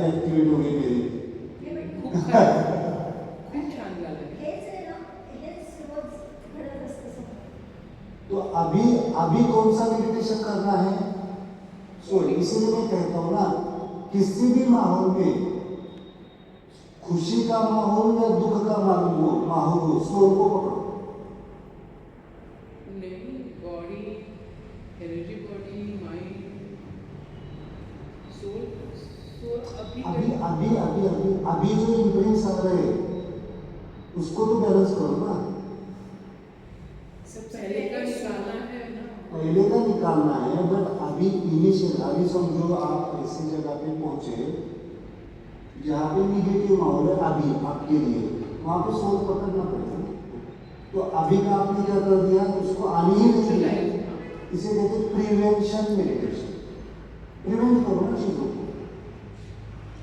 Charging activate हो गई मेरी। खूप छान झालं. तो अभी अभी कौन सा मेडिटेशन करना है? सो इसीलिए मैं कहता हूँ ना, किसी भी माहौल में, खुशी का माहौल या दुख का माहौल हो, सोल को पकड़ो। नहीं, body, energy, body, mind, soul अभी अभी अभी अभी अभी जो इम्प्रेस आ रहे हैं उसको तो बैलेंस करो ना। सब पहले का निकालना है ना, पहले का निकालना है, बट अभी इनिशियल, अभी समझो आप ऐसी जगह पे पहुंचे जहाँ पे निगेटिव माहौल है अभी आपके लिए, वहाँ पे सोच पकड़ना पड़ेगा। तो अभी का आपने क्या कर दिया, उसको आने ही नहीं दिया। इसे कहते हैं प्रिवेंशन मेडिटेशन। प्रिवेंट करो ना चीजों को।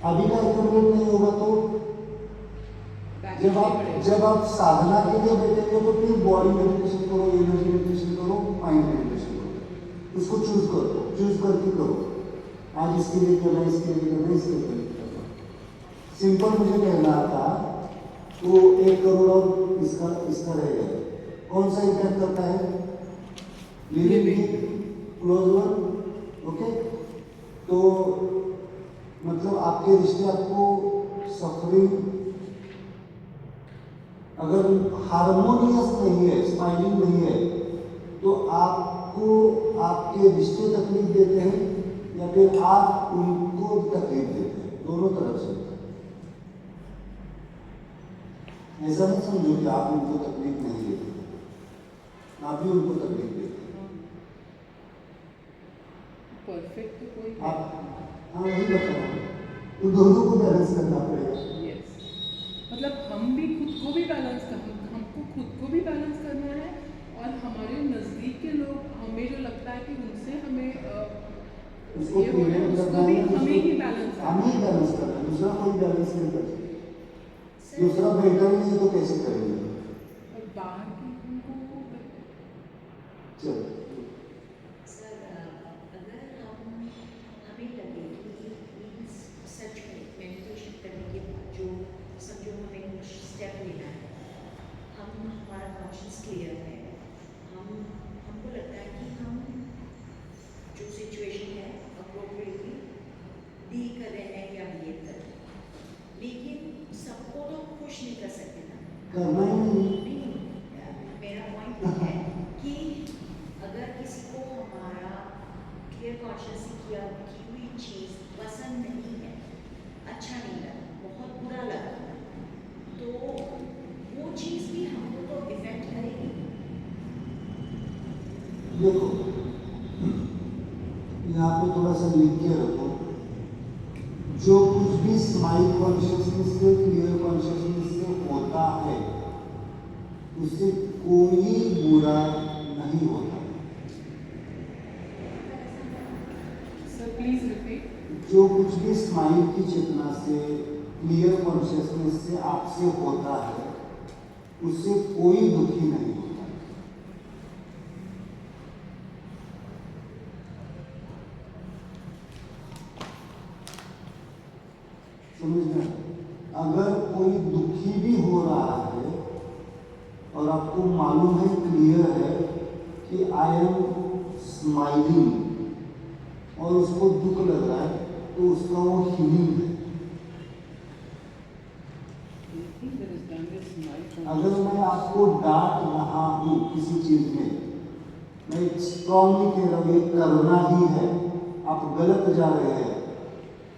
अभी का एक्टिवेट नहीं होगा तो जब आप साधना के लिए बैठेंगे तो फिर बॉडी मेडिटेशन करो, एनर्जी मेडिटेशन करो, माइंड मेडिटेशन करो। उसको चूज करके करो। आज इसके लिए करना, इसके लिए करना, इसके लिए करना। सिंपल मुझे कहना था वो 1 करोड़ और इसका रहेगा, कौन सा इम्पैक्ट करता है? Living close one. ओके, तो मतलब आपके रिश्ते आपको सफरिंग, अगर हार्मोनियस नहीं है, स्माइलिंग नहीं है, तो आपको आपके रिश्ते तकलीफ देते हैं या फिर आप उनको तकलीफ देते हैं, दोनों तरफ से। ऐसा नहीं समझो कि आप उनको तकलीफ नहीं देते, आप भी उनको तकलीफ देते हैं। परफेक्ट तो कोई आप हाँ वही बता रहा हूँ, तो दोनों को बैलेंस करना पड़ेगा। यस, मतलब हम भी खुद को भी बैलेंस हमको खुद को भी बैलेंस करना है, और हमारे नज़दीक के लोग, हमें जो लगता है कि उनसे हमें उसको प्रिवेंट करना है, हमें ही बैलेंस करना है, दूसरा कोई बैलेंस नहीं कर सकता। दूसरा बेहतर नहीं तो कैसे करेंगे? और बाहर की उनको चलो सर, अगर हमें लगे कि सच में मेडिटेशन करने के बाद जो समझो हमें कुछ स्टेप लेना है, हमारा कॉन्शियस क्लियर है, हमको लगता है कि हम जो सिचुएशन है अप्रोप्रिएटली डील कर रहे हैं या बिहेव कर रहे हैं, लेकिन सबको तो खुश नहीं कर सकते ना। करना ही नहीं। मेरा पॉइंट ये है कि अगर किसी को हमारा क्लियर कॉन्शियस की हुई चीज़ पसंद नहीं है, अच्छा नहीं लगा, बहुत बुरा लगा, तो वो चीज़ भी हमको तो इफेक्ट करेगी। देखो यहाँ पे थोड़ा सा लिख के रखो, जो कुछ भी स्माइल कॉन्शियसनेस से, क्लियर कॉन्शियसनेस से होता है उससे कोई बुरा नहीं होता। Sir please repeat. जो कुछ भी स्माइल की चेतना से, क्लियर कॉन्शियसनेस से आपसे होता है उससे कोई दुखी नहीं होता। समझना, अगर कोई दुखी भी हो रहा है और आपको मालूम है, क्लियर है कि आई एम स्माइलिंग और उसको दुख लग रहा है, तो उसका वो हीलिंग है। अगर मैं आपको डांट रहा हूँ किसी चीज में, मैं स्ट्रॉन्गली कह रहा हूँ ये करना ही है, आप गलत जा रहे हैं,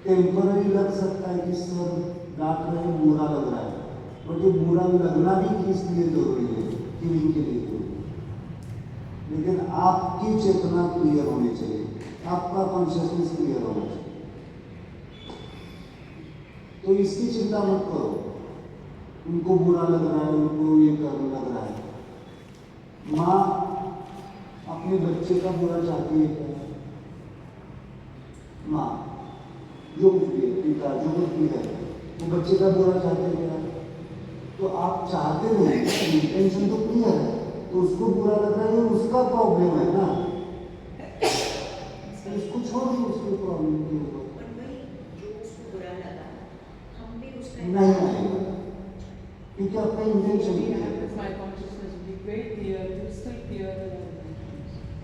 टेम्पररी लग सकता है कि सर डांट रहे हैं, बुरा लग रहा है, बट ये बुरा लगना भी किस लिए जरूरी है? हीलिंग के लिए जरूरी है। लेकिन आपकी चेतना क्लियर होनी चाहिए, आपका कॉन्शियसनेस क्लियर होना चाहिए। तो इसकी चिंता मत करो, उनको बुरा लग रहा है, उनको ये करने लग रहा है। माँ अपने बच्चे का बुरा चाहती है क्या? माँ जो कुछ भी है, पिता जो कुछ भी है, वो बच्चे का बुरा चाहते हैं क्या? तो आप चाहते नहीं, इंटेंशन तो क्लियर है, तो उसको बुरा लग रहा है, उसका प्रॉब्लम है ना, उसको छोड़ दो उसके प्रॉब्लम के ऊपर। और वही जो उसको बुरा लगा क्योंकि आपका इंटेंशन We है have this my consciousness will be very clear, crystal clear.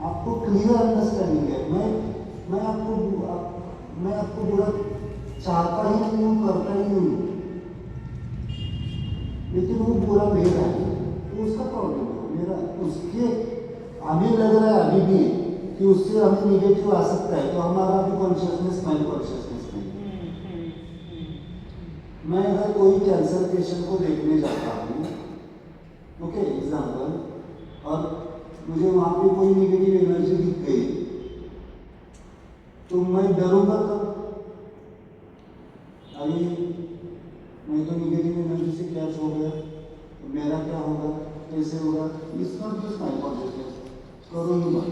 आपको क्लियर अंडरस्टैंडिंग है। मैं आपको बुरा चाहता ही नहीं हूँ, करता ही नहीं हूँ, लेकिन वो बुरा मेरा है तो उसका प्रॉब्लम है मेरा। उसके हमें लग रहा है अभी भी कि उससे हमें निगेटिव आ सकता है, तो हमारा भी कॉन्शियसनेस माइंड कॉन्शियसनेस नहीं। मैं अगर कोई कैंसर पेशेंट को देखने जाता हूँ, ओके एग्जाम्पल, और मुझे वहाँ पे कोई निगेटिव एनर्जी दिख गई तो मैं डरूंगा तब, अरे मैं तो निगेटिव एनर्जी से कैच हो गया तो मेरा क्या होगा, कैसे होगा, इस नॉट जस्ट माइंड कॉन्शियसनेस, करो ही मत।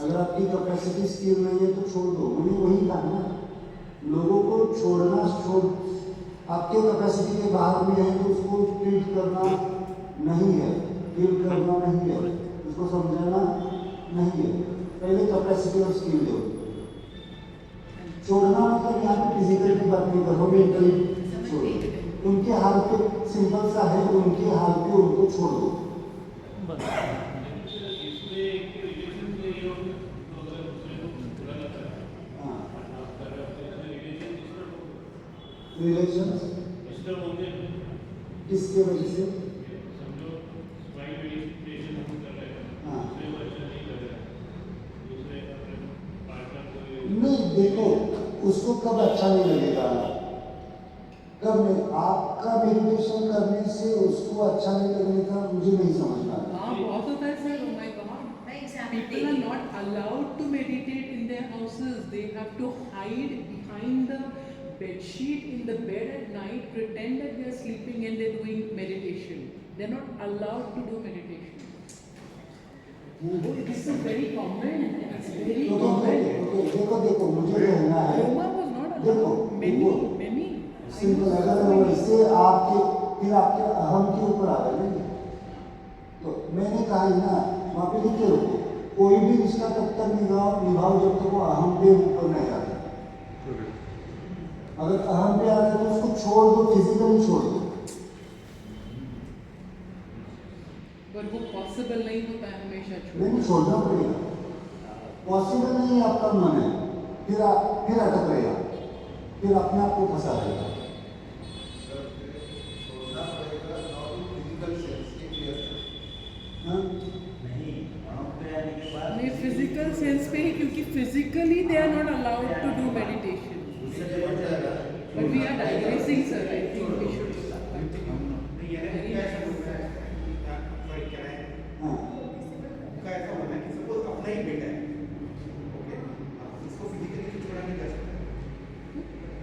अगर आपकी कैपेसिटी स्किल नहीं है तो छोड़ दो। मैंने वही कहा ना, लोगों को छोड़ना, आपके कैपेसिटी के बाहर में है तो उसको ट्रीट करना नहीं है, फील करना नहीं है, उसको समझाना नहीं है। पहले कैपेसिटी और स्किल दो। छोड़ना मतलब यहाँ पे फिजिकल की बात नहीं कर रहा, मेंटली छोड़ो। उनके हाल पे सिंपल सा है, उनके हाल पे उनको छोड़ दो। रिलेशन किसके वजह से? नहीं, देखो उसको कब अच्छा नहीं लगेगा, कब नहीं, आपका मेडिटेशन करने से उसको अच्छा नहीं लगने का मुझे नहीं समझ आ रहा। हाँ बहुत होता है sir, oh my God. People are not allowed to meditate in their houses. They have to hide behind the bed sheet in the bed at night, pretend that they are sleeping and they're doing meditation. They're not allowed to do meditation. This is very common. It's very common. देखो मुझे कहना है, Roma was not देखो allowed. Many. Simple, अगर वैसे फिर आपके अहम के ऊपर आ गए नहीं, तो मैंने कहा ही ना, वहाँ पे लिखे रखो, कोई भी रिश्ता तब तक निभाओ जब तक वो अहम पे ऊपर नहीं आता। अगर अहम पे आ रहे तो उसको छोड़ दो, फिजिकली छोड़ दो। पर वो पॉसिबल नहीं होता है हमेशा नहीं, छोड़ना पड़ेगा। पॉसिबल नहीं है, आपका मन है, फिर अटक रहेगा, फिर अपने आप को फंसा रहेगा। नहीं, फिजिकल सेंस पे ही, क्योंकि physically they are not allowed to do meditation. But we are digressing sir, I think we should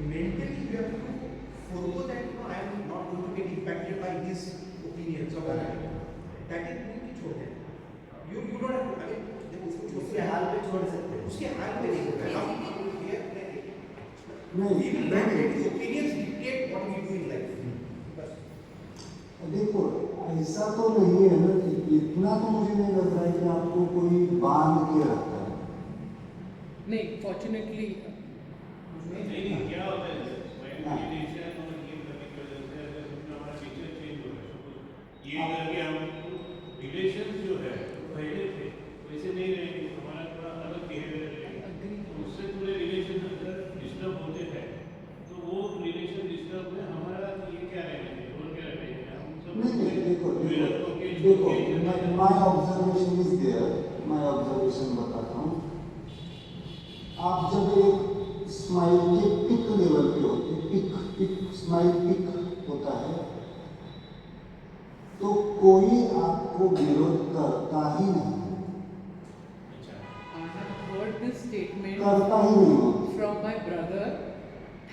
mentally you have to forego that, you know, I am not going to get impacted by his opinions or whatever. That is going to छोड़ दें. You don't have to, I mean, जब उसको उसके हाल पे छोड़ सकते हैं, उसके हाल पे नहीं छोड़ सकते. We will not let his opinions dictate what we do in life. देखो ऐसा तो नहीं है ना, कि इतना तो मुझे नहीं लग रहा है कि आपको कोई बांध के रखता है। नहीं, फॉर्चुनेटली नहीं, क्या होता है मेडिटेशन और ये करने की वजह से अगर हमारा नेचर चेंज हो रहा है, ये करके हम रिलेशन जो है पहले थे वैसे नहीं रहेंगे, हमारा थोड़ा अलग बिहेवियर रहेगा, उससे पूरे रिलेशन डिस्टर्ब होते हैं, तो वो रिलेशन डिस्टर्ब में हमारा ये क्या रहेगा और क्या रहेगा, हम सब नहीं, देखो my observation is there, my observation बताता हूँ। आप जब एक स्माइल के पिक लेवल पे होते, पिक स्माइल पिक होता है, तो कोई आपको विरोध करता ही नहीं, I have heard this statement करता ही नहीं। from my brother.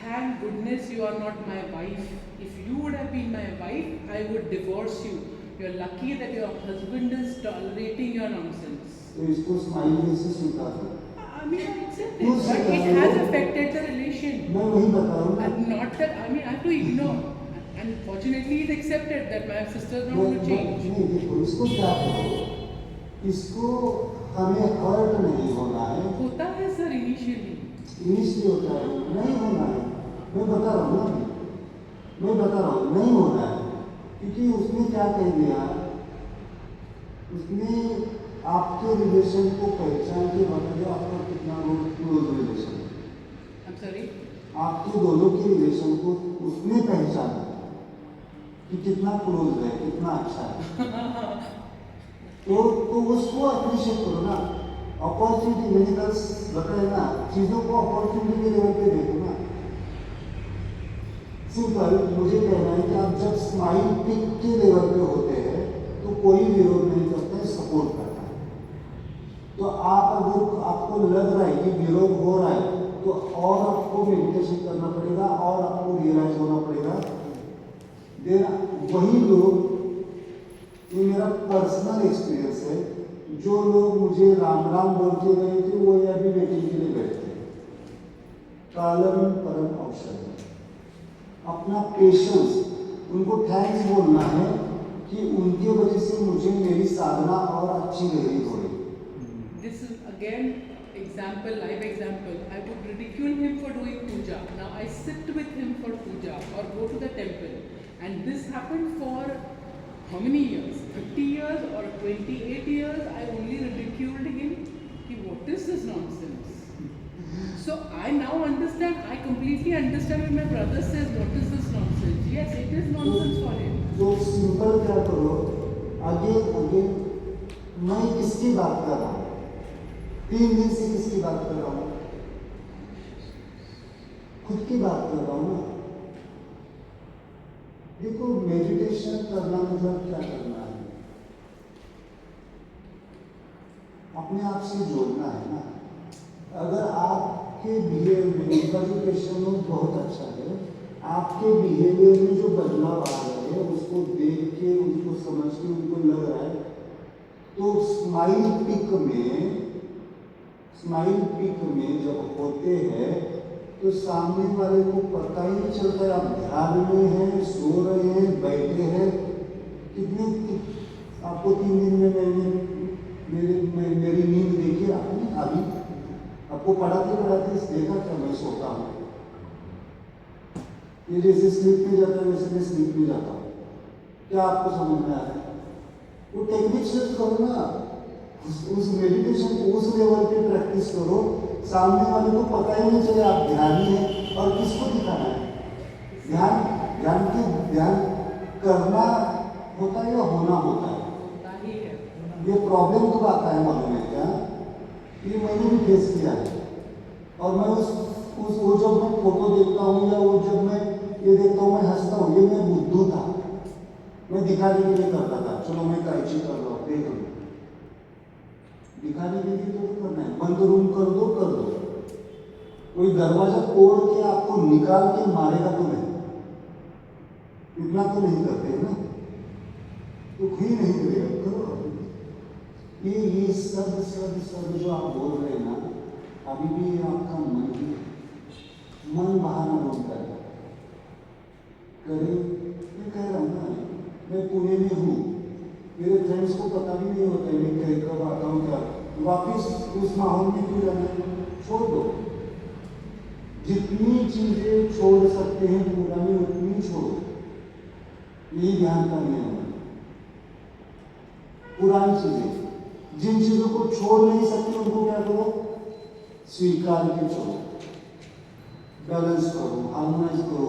Thank goodness you are not my wife. If you would have been my wife, I would divorce you. You're lucky that your husband is tolerating your nonsense. तो इसको smile से स्वीकार करो। I mean, I accept it, but it has affected the relation. मैं वही बता रहा हूँ ना। And not that, I mean, I have to ignore. And fortunately, he's accepted that my sister is not going to change. नहीं, देखो इसको क्या करो, इसको हमें हर्ट नहीं होना है। होता है सर इनिशियली, इसलिए होता है, नहीं होना है, मैं बता रहा हूँ ना। मैं बता रहा हूँ नहीं हो रहा है, क्योंकि उसने क्या कह दिया, उसने आपके रिलेशन को पहचान के बता दिया आपका कितना क्लोज रिलेशन है। I'm sorry. आपके दोनों के रिलेशन को उसने पहचाना कि कितना क्लोज है, कितना अच्छा है। तो उसको अप्रिशिएट करो ना, अपॉर्चुनिटी मैंने कल बताया ना, चीज़ों को अपॉर्चुनिटी के लेवल पे देखो ना। सिंपल मुझे कहना है कि आप जब स्माइल पिक के लेवल पे होते हैं तो कोई विरोध नहीं करता है, सपोर्ट करता है। तो आप अगर आपको लग रहा है कि विरोध हो रहा है तो और आपको मेडिटेशन करना पड़ेगा और आपको रियलाइज होना पड़ेगा। देन वही लोग, ये मेरा पर्सनल एक्सपीरियंस है, जो लोग मुझे राम राम बोल के गए थे वो ये अभी वेटिंग के लिए बैठते हैं। कालम परम औषध, अपना पेशेंस, उनको थैंक्स बोलना है कि उनके वजह से मुझे मेरी साधना और अच्छी लग रही हो रही। This is again example, live example. I would ridicule him for doing puja. Now I sit with him for puja or go to the temple, and this happened for how many years? 30 years or 28 years? I only ridiculed him. Ki, what is this nonsense? So I now understand. I completely understand when my brother says, "What is this nonsense?" Yes, it is nonsense for him. तो simple क्या करो, again मैं किसकी बात कर रहा हूँ, 3 दिन से किसकी बात कर रहा हूँ, खुद की बात कर रहा हूँ ना। देखो मेडिटेशन करना मतलब क्या करना है, अपने आप से जोड़ना है ना। अगर आपके बिहेवियर में, उनका जो क्वेश्चन है बहुत अच्छा है, आपके बिहेवियर में जो बदलाव आ रहे हैं उसको देख के, उनको समझ के, उनको लग रहा है, तो स्माइल पिक में जब होते हैं तो सामने वाले को पता ही नहीं चलता है आप ध्यान में हैं, सो रहे हैं, बैठे हैं। कितने आपको 3 दिन में मेरी नींद देखी आपने, अभी आपको पढ़ाते देखा क्या मैं सोता हूँ, ये जैसे स्लीप में जाता है वैसे मैं स्लीप में जाता हूँ। क्या आपको समझ में आ रहा है? वो टेक्निक से करो ना, उस मेडिटेशन को उस लेवल पे प्रैक्टिस करो, सामने वाले को पता ही नहीं चले आप ध्यानी हैं। और किसको दिखाना है? ध्यान करना होता है या होना होता है? होता ही है। ये प्रॉब्लम कब आता है मालूम है क्या? ये मैंने भी फेस किया है। और मैं वो जब मैं फोटो देखता हूँ या वो जब मैं ये देखता हूँ मैं हंसता हूँ, ये मैं बुद्धू था, मैं दिखाने के लिए करता था। चलो मैं कैची कर रहा हूँ, देख लो, दिखाने के लिए तो करना है। बंद रूम कर दो, कोई दरवाजा तोड़ के आपको निकाल के मारेगा तो नहीं, इतना तो नहीं करते ना, तो कोई नहीं करेगा, करो। ये सब जो आप बोल रहे हैं ना, अभी भी आपका मन बहाना ढूंढता है। करे मैं कह रहा हूँ ना, मैं पुणे में हूँ, मेरे फ्रेंड्स को पता भी नहीं होता है मैं कब आता हूँ क्या, वापिस उस माहौल में क्यों जाना है? छोड़ दो, जितनी चीजें छोड़ सकते हैं पुरानी उतनी छोड़ो, यही ध्यान का नियम है। पुरानी चीजें, जिन चीजों को छोड़ नहीं सकते उनको क्या करो? स्वीकार के छोड़ो, बैलेंस करो, हार्मोनाइज करो।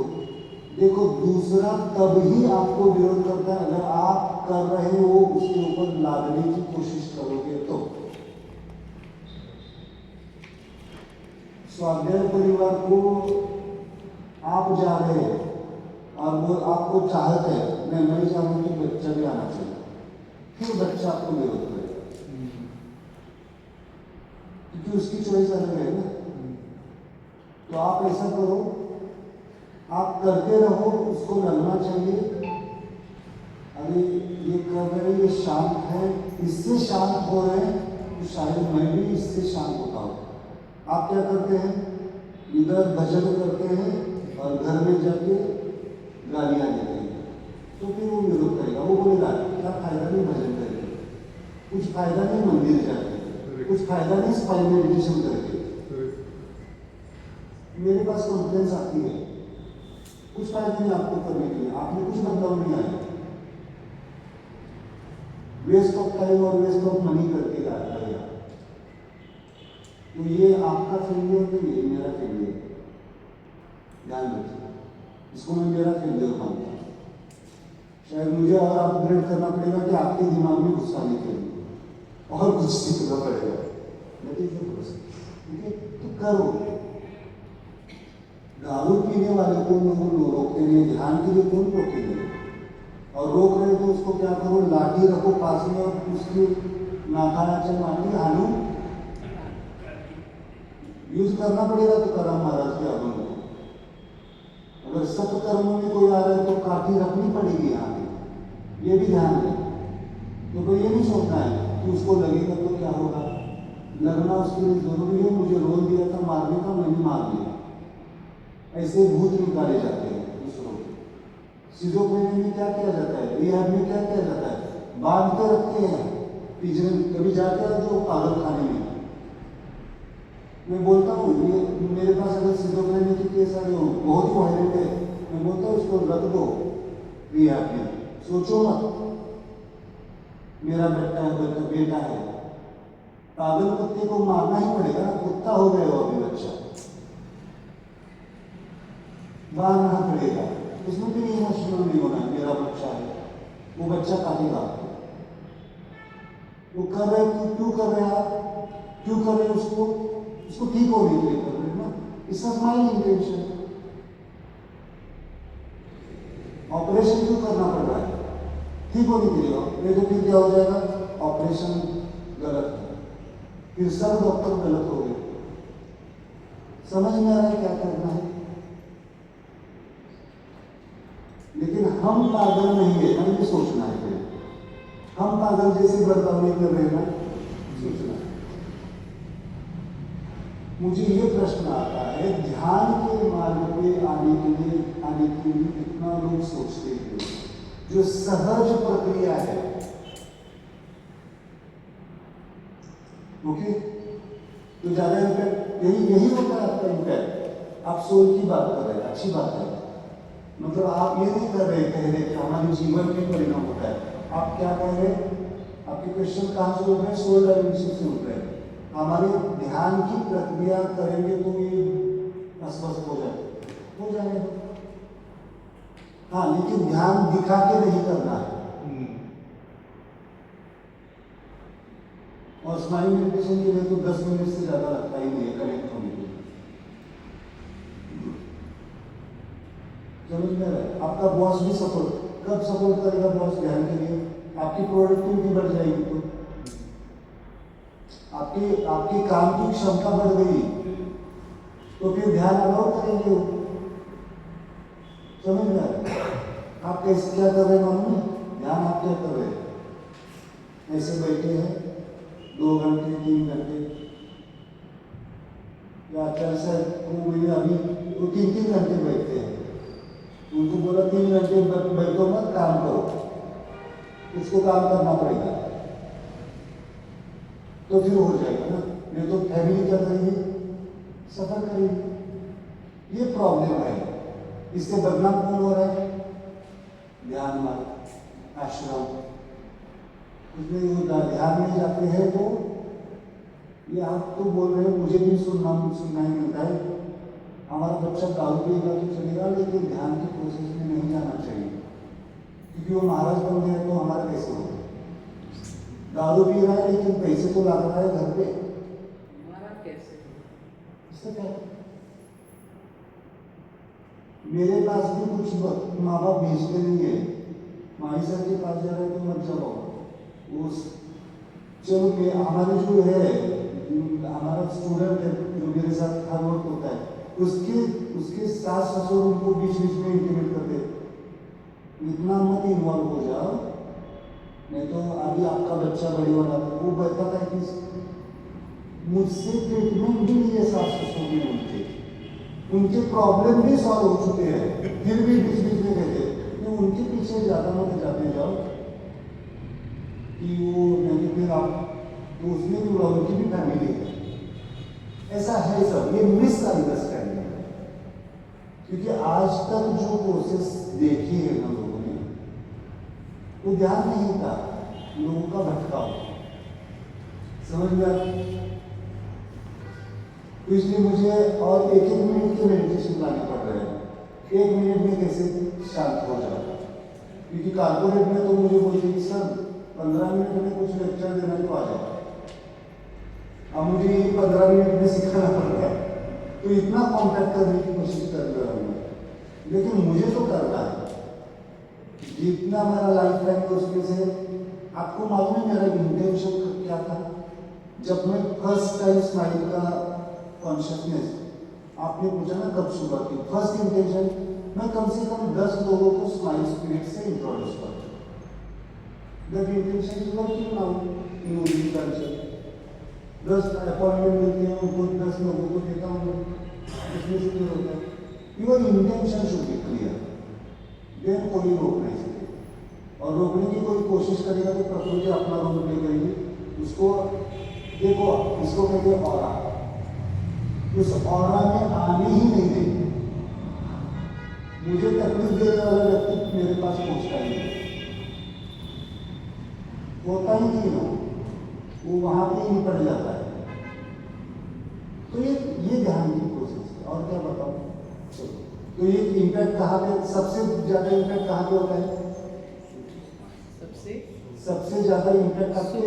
देखो दूसरा तब ही आपको विरोध करता है अगर आप कर रहे हो उसके ऊपर लादने की कोशिश करोगे तो। स्वाध्याय परिवार को आप जा रहे हैं और वो आपको चाहते हैं, मैं नहीं चाहूँ तो बच्चा भी आना चाहिए, फिर बच्चा आपको विरोध करेगा क्योंकि उसकी चॉइस अलग है ना। तो आप ऐसा करो, आप करते रहो, उसको लगना चाहिए अरे ये कर रहे हैं, ये शांत है, इससे शांत हो रहे हैं तो शायद मैं भी इससे शांत होता हूँ। आप क्या करते हैं? इधर भजन करते हैं और घर में जाके गालियाँ देते हैं, तो फिर वो विरोध करेगा, वो बोलेगा क्या फायदा नहीं भजन करके, कुछ फायदा नहीं मंदिर जाके, कुछ फायदा नहीं स्पाइन मेडिटेशन करके। मेरे पास कॉन्फ्रेंस आती है, कुछ फायदा नहीं आपको करने के लिए, आपने कुछ बदलाव नहीं आया। वेस्ट ऑफ टाइम और वेस्ट ऑफ मनी करके आया। तो ये आपका फेलियर नहीं है, मेरा फेलियर है, ध्यान रखिए, इसको मैं मेरा फेलियर मानता हूँ। शायद मुझे और अपग्रेड करना पड़ेगा कि आपके दिमाग में घुसा नहीं करेंगे और कुछ सीखना पड़ेगा, ठीक है? तो करो। दारू पीने वाले को रोकते नहीं, ध्यान के लिए कौन रोकेंगे? और रोक रहे तो उसको क्या करो, लाठी रखो पास में और उसकी नाकाराचन मानी हालू यूज करना पड़ेगा। तो करम महाराज के आगमन को अगर सत्य कर्मों में कोई आ रहा है तो काठी रखनी पड़ेगी यहाँ पे, ये भी ध्यान दें। तो कोई ये नहीं सोचना है कि उसको लगेगा तो क्या होगा, लगना उसके लिए जरूरी है। मुझे रोल दिया था मारने का, मैंने मार दिया। ऐसे भूत निकाले जाते हैं दूसरों के। सिजोफ्रेनिया में क्या किया जाता है, रिहैब में क्या किया जाता है, बांध के रखते हैं पिंजरे। कभी जाते हैं जो पागल खाने में, मैं बोलता हूँ ये मेरे पास अगर सिजोफ्रेनिया के केस आ रहे हो, बहुत ही वायलेंट है, मैं बोलता हूँ इसको रख दो रिहैब में, सोचो मत मेरा बेटा है। पागल कुत्ते को मारना ही पड़ेगा ना, कुत्ता हो गया हो अभी बच्चा, मारना पड़ेगा। उसमें भी इमोशनल नहीं होना है, मेरा बच्चा है, वो बच्चा काटेगा। वो कर रहे क्यों कर रहे हैं आप, क्यों कर रहे हैं उसको ठीक होने के लिए कर रहे हैं ना, इसका स्माइल इंटेंशन। ऑपरेशन क्यों करना पड़ रहा है, ठीक होने के लिए। नहीं तो फिर क्या हो जाएगा, ऑपरेशन गलत है, फिर सब डॉक्टर गलत हो गए। समझ में आ रहा है क्या करना है। लेकिन हम पागल नहीं है, हमें सोचना है फिर हम पागल जैसे बर्ताव नहीं कर रहे ना, सोचना है। मुझे ये प्रश्न आता है, ध्यान के मार्ग पे आने के लिए कितना लोग सोचते हैं, जो सहज प्रक्रिया है। ओके, तो ज्यादा इम्पैक्ट यही होता है आपका इम्पैक्ट। आप सोल की बात कर रहे हैं, अच्छी बात है। मतलब आप ये नहीं कर रहे कह रहे कि हमारे जीवन में परिणाम होता है। आप क्या कह रहे हैं, आपके क्वेश्चन कहाँ से उठ रहे हैं, सोल डायमेंशन से उठ रहे हैं। हमारे ध्यान की प्रक्रिया करेंगे तो ये अस्वस्थ हो जाएगा। हाँ, लेकिन ध्यान दिखा के नहीं करना है। और स्माइल मेडिटेशन के लिए तो 10 मिनट से ज्यादा लगता ही नहीं है कनेक्ट होने के लिए। समझ में आ रहा है। आपका बॉस भी कब सपोर्ट करेगा बॉस ध्यान के लिए, आपकी प्रोडक्टिविटी बढ़ जाएगी तो आपकी काम की क्षमता बढ़ गई तो फिर ध्यान अलाउ करेंगे। समझ में आ रहा है। आप कैसे क्या कर रहे हैं मालूम है, ध्यान आप क्या कर रहे हैं, ऐसे बैठे हैं 2 घंटे 3 घंटे, या चल वो अभी वो 3-3 घंटे बैठते हैं। उनको बोला 3 घंटे बैठो मत, काम करो, उसको काम करना पड़ेगा तो फिर हो जाएगा ना। नहीं तो फैमिली क्या करेगी, सफर करेगी। ये प्रॉब्लम है। इससे बदनाम कौन हो रहा है, ध्यान मार्ग आश्रम, उसमें वो ध्यान में जाते हैं तो ये आप तो बोल रहे हो मुझे भी सुनना ही मिलता है, हमारा बच्चा दारू पिएगा तो चलेगा लेकिन ध्यान के प्रोसेस में नहीं जाना चाहिए, क्योंकि वो महाराज बन गया तो हमारा कैसे होगा। दारू पी रहा है लेकिन पैसे तो लगा रहा है घर पे, हमारा कैसे इसका क्या। मेरे पास भी कुछ माँ बाप भेजते नहीं है, माई सर के पास जा रहे हैं तो मत जाओ। वो चलो हमारे जो है हमारा स्टूडेंट है जो मेरे साथ हर वक्त होता है, उसके सास ससुर उनको बीच में इंटीमेट करते, इतना मत इन्वॉल्व हो जाओ, नहीं तो अभी आपका बच्चा बड़े वाला था वो बताता है कि मुझसे ट्रीटमेंट भी नहीं है सास ससुर की, उनके प्रॉब्लम भी सॉल्व हो चुके हैं, फिर भी बीच में कहते तो उनके पीछे ज़्यादा मत जाते जाओ कि वो नहीं फिर आप तो उसमें भी उनकी भी फैमिली है। ऐसा है सब, ये मिसअंडरस्टैंडिंग है। क्योंकि आज तक जो प्रोसेस देखी है हम लोगों ने, वो ध्यान नहीं था लोगों का भटकाव, समझ में आता? तो इसलिए मुझे और एक मिनट के मेडिटेशन लाने पड़ रहे हैं। 1 मिनट में कैसे शांत हो जाता, क्योंकि कारपोरेट में तो मुझे बोलते कि सर 15 मिनट में कुछ लेक्चर देना तो आ जाए, अब मुझे ये 15 मिनट में सिखाना पड़ रहा है, तो इतना कॉन्टैक्ट करने की कोशिश कर रहा हूँ मैं, लेकिन मुझे तो करना है। जितना मेरा लाइफ टाइम है उसमें से आपको मालूम है मेरा इंटेंशन क्या था? जब मैं फर्स्ट टाइम स्माइल का कॉन्शियसनेस, आपने पूछा ना कब शुरुआत की, फर्स्ट इंटेंशन मैं कम से कम 10 लोगों को स्माइल स्पिरिट से इंट्रोड्यूस करता हूँ। That intention is working now in original culture. 10 appointment मिलते हैं, उनको 10 लोगों को देता हूँ, इसमें से क्लियर होता है। Your intention should be clear, then कोई रोक नहीं सके, और रोकने की कोई कोशिश करेगा तो प्रकृति अपना रोल प्ले करेगी। उसको देखो, इसको कहते हैं ऑरा, उस ऑरा में आने ही नहीं देंगे। मुझे तकलीफ देने वाला व्यक्ति मेरे पास पहुंचता ही नहीं, होता ही नहीं ना, वो वहां पे ही निपट जाता है। तो ये ध्यान की कोशिश है, और क्या बताऊं? तो ये इम्पैक्ट कहाँ पे, सबसे ज्यादा इम्पैक्ट कहाँ पे होता है? सबसे ज्यादा इम्पैक्ट आपके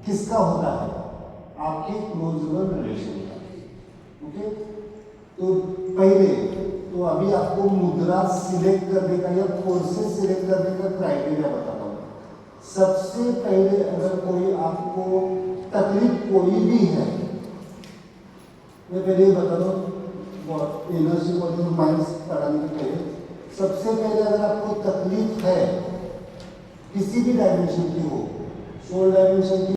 किसका होता है? आपके क्लोज रिलेशन का। ओके, तो पहले तो अभी आपको मुद्रा सिलेक्ट करने का या कोर्सेज सिलेक्ट करने का क्राइटेरिया बताता हूँ। सबसे पहले अगर कोई आपको तकलीफ कोई भी है, मैं पहले ही बता दूँ, एनर्जी बॉडी और माइंड पढ़ाने के पहले सबसे पहले अगर आपको तकलीफ है किसी भी डायमेंशन की हो, सोल डायमेंशन की